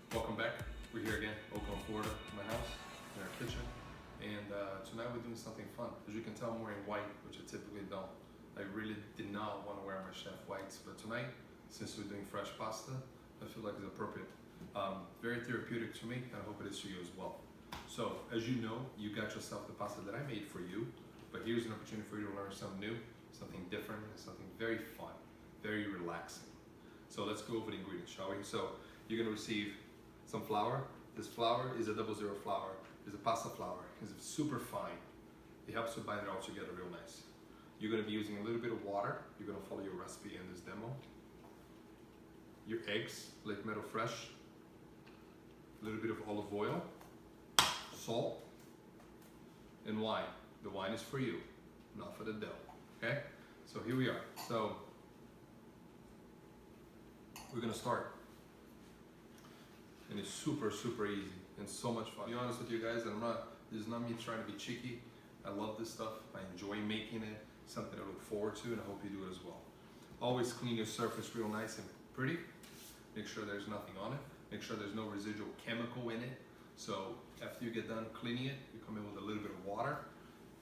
Welcome back. We're here again, Oakland, Florida, my house, in our kitchen. And tonight we're doing something fun. As you can tell, I'm wearing white, which I typically don't. I really did not want to wear my chef whites, but tonight, since we're doing fresh pasta, I feel like it's appropriate. Very therapeutic to me, and I hope it is to you as well. So, as you know, you got yourself the pasta that I made for you, but here's an opportunity for you to learn something new, something different, and something very fun, very relaxing. So let's go over the ingredients, shall we? So you're gonna receive some flour. This flour is a 00 flour. It's a pasta flour. It's super fine. It helps to bind it all together real nice. You're gonna be using a little bit of water. You're gonna follow your recipe in this demo. Your eggs, Lake Meadow Fresh. A little bit of olive oil, salt, and wine. The wine is for you, not for the dough, okay? So here we are. So we're gonna start. And it's super, super easy and so much fun. To be honest with you guys, this is not me trying to be cheeky. I love this stuff. I enjoy making it. Something I look forward to, and I hope you do it as well. Always clean your surface real nice and pretty. Make sure there's nothing on it. Make sure there's no residual chemical in it. So after you get done cleaning it, you come in with a little bit of water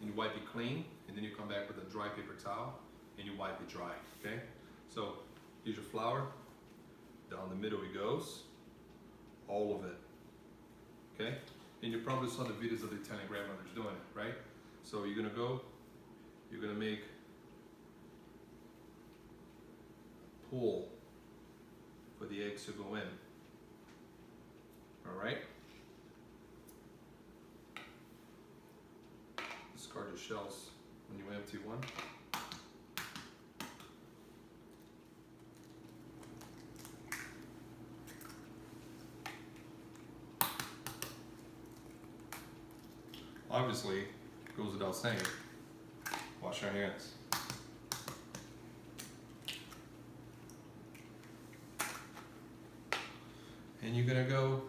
and you wipe it clean, and then you come back with a dry paper towel and you wipe it dry, okay? So here's your flour. Down the middle it goes. All of it, okay? And you probably saw the videos of the Italian grandmothers doing it, right? So you're gonna make a pull for the eggs to go in, all right? Discard your shells when you empty one. Obviously, it goes without saying, wash your hands. And you're gonna go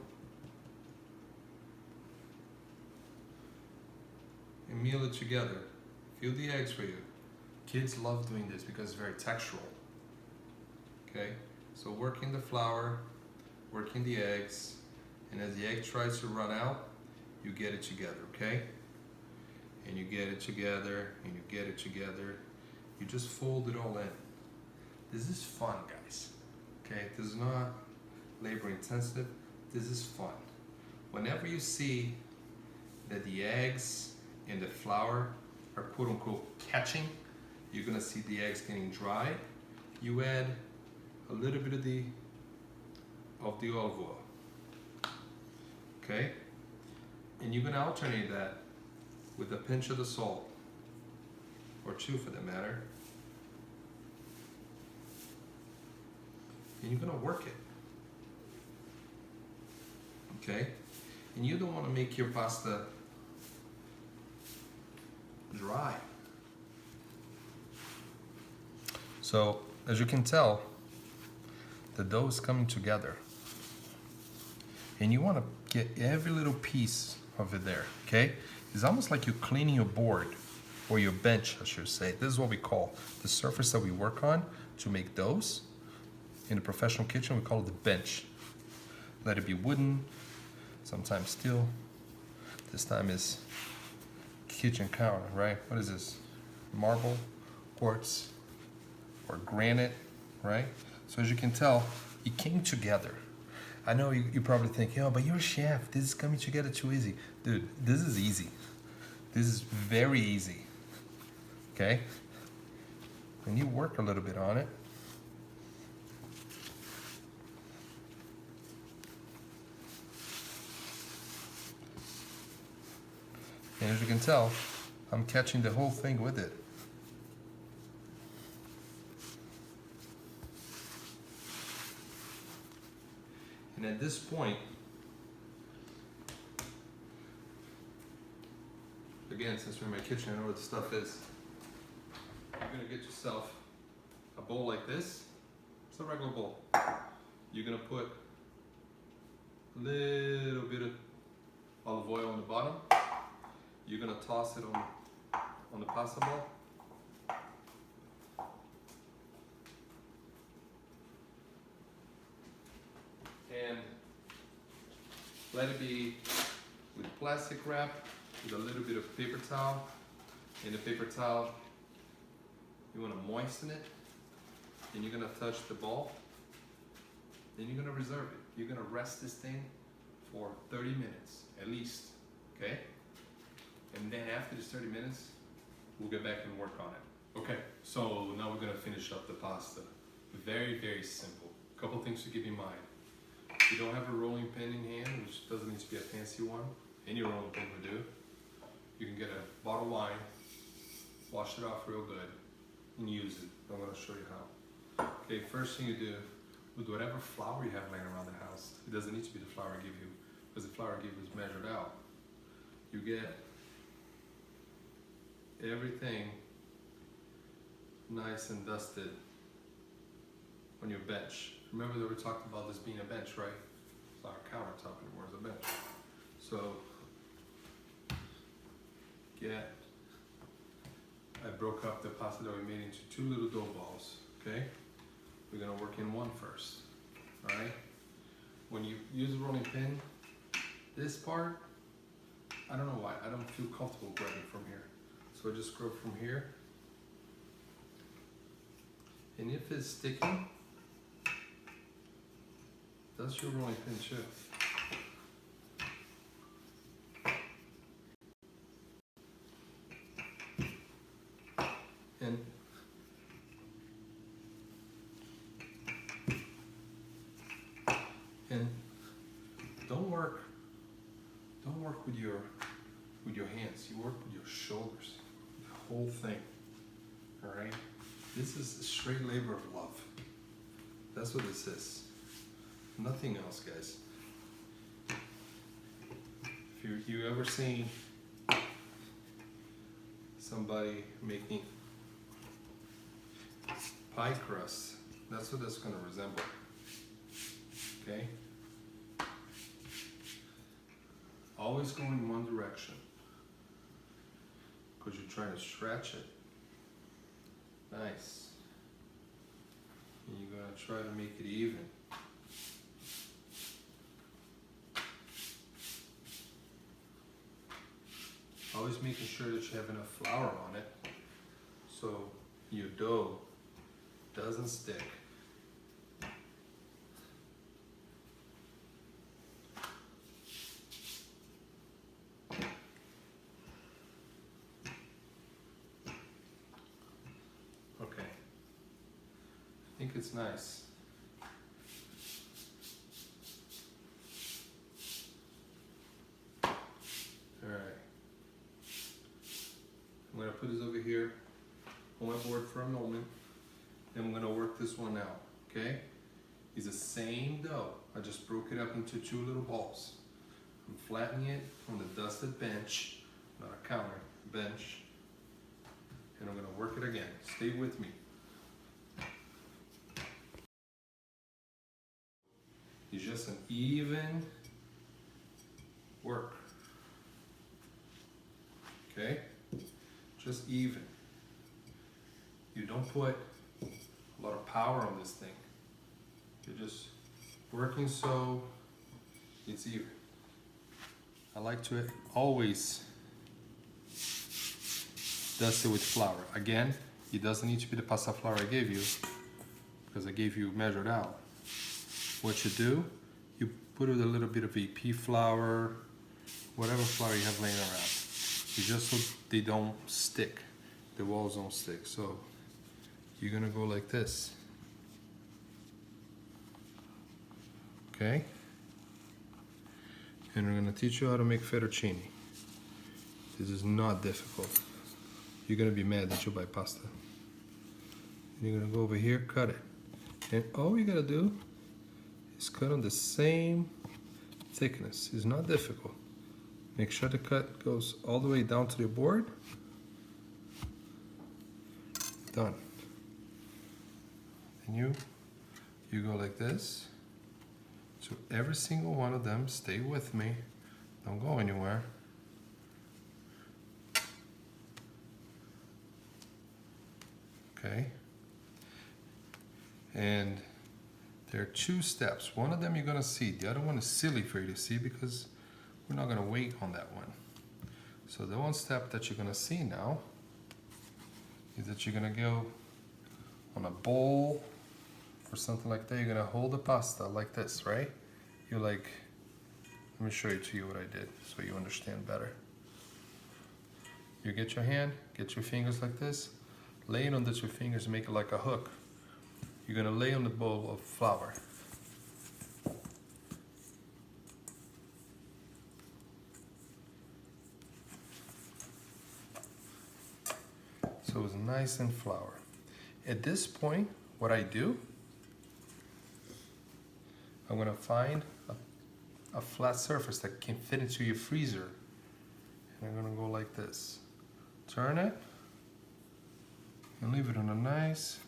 and meal it together. Feel the eggs for you. Kids love doing this because it's very textural. Okay, so working the flour, working the eggs, and as the egg tries to run out, you get it together, okay? And you get it together, and you get it together. You just fold it all in. This is fun, guys. Okay, this is not labor intensive. This is fun. Whenever you see that the eggs and the flour are quote unquote catching, you're gonna see the eggs getting dry. You add a little bit of the olive oil, okay? And you're gonna alternate that with a pinch of the salt, or two for that matter. And you're gonna work it, okay? And you don't wanna make your pasta dry. So, as you can tell, the dough is coming together. And you wanna get every little piece of it there, okay? It's almost like you're cleaning your board, or your bench, I should say. This is what we call the surface that we work on to make doughs. In the professional kitchen, we call it the bench. Let it be wooden, sometimes steel. This time is kitchen counter, right? What is this? Marble, quartz, or granite, right? So as you can tell, it came together. I know you probably think, yo, but you're a chef. This is coming together too easy. Dude, this is easy. This is very easy, okay? And you work a little bit on it. And as you can tell, I'm catching the whole thing with it. And at this point, again, since we're in my kitchen, I know what the stuff is. You're gonna get yourself a bowl like this. It's a regular bowl. You're gonna put a little bit of olive oil on the bottom. You're gonna toss it on the pasta bowl. And Let it be with plastic wrap, with a little bit of paper towel. In the paper towel, you want to moisten it. Then you're gonna touch the ball. Then you're gonna reserve it. You're gonna rest this thing for 30 minutes at least, okay? And then after this 30 minutes, we'll get back and work on it. Okay, so now we're gonna finish up the pasta. Very, very simple. Couple things to keep in mind. If you don't have a rolling pin in hand, which doesn't need to be a fancy one, any rolling pin would do, you can get a bottle of wine, wash it off real good, and use it. I'm gonna show you how. Okay, first thing you do, with whatever flour you have laying around the house, it doesn't need to be the flour I give you, because the flour I give you is measured out. You get everything nice and dusted on your bench. Remember that we talked about this being a bench, right? It's not a countertop anymore, it's a bench. So, I broke up the pasta that we made into 2 little dough balls, okay? We're gonna work in one first, all right? When you use a rolling pin, this part, I don't know why, I don't feel comfortable grabbing from here. So I just grab from here. And if it's sticking, that's your rolling pin too. And don't work with your hands. You work with your shoulders, the whole thing. All right. This is a straight labor of love. That's what this is. Nothing else, guys. If you ever seen somebody making pie crust, that's what that's going to resemble. Okay? Always go in one direction, because you're trying to stretch it. Nice. And you're going to try to make it even. Always making sure that you have enough flour on it so your dough doesn't stick. Okay, I think it's nice. I'm going to put this over here on my board for a moment, and I'm going to work this one out, okay? It's the same dough. I just broke it up into 2 little balls. I'm flattening it on the dusted bench, not a counter, bench, and I'm going to work it again. Stay with me. It's just an even work, okay? Just even. You don't put a lot of power on this thing. You're just working so it's even. I like to always dust it with flour. Again, it doesn't need to be the pasta flour I gave you, because I gave you measured out. What you do, you put with a little bit of AP flour, whatever flour you have laying around. It's just so they don't stick, the walls don't stick. So you're gonna go like this, okay? And we're gonna teach you how to make fettuccine. This is not difficult. You're gonna be mad that you buy pasta. And you're gonna go over here, cut it. And all you gotta do is cut on the same thickness. It's not difficult. Make sure the cut goes all the way down to the board. Done. And you go like this. So every single one of them, stay with me. Don't go anywhere. Okay. And There are two steps. One of them you're gonna see. The other one is silly for you to see because we're not gonna wait on that one. So the one step that you're gonna see now is that you're gonna go on a bowl or something like that. You're gonna hold the pasta like this, right? You're like, let me show you to you what I did so you understand better. You get your hand, get your fingers like this, lay it on the two fingers, make it like a hook. You're gonna lay on the bowl of flour. So it's nice and flour. At this point, what I do, I'm gonna find a flat surface that can fit into your freezer. And I'm gonna go like this. Turn it and leave it on a nice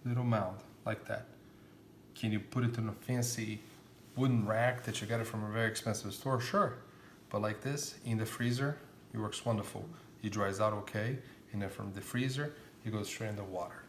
little mound like that. Can you put it in a fancy wooden rack that you got it from a very expensive store? Sure. But like this, in the freezer, it works wonderful. It dries out okay, and then from the freezer, it goes straight in the water.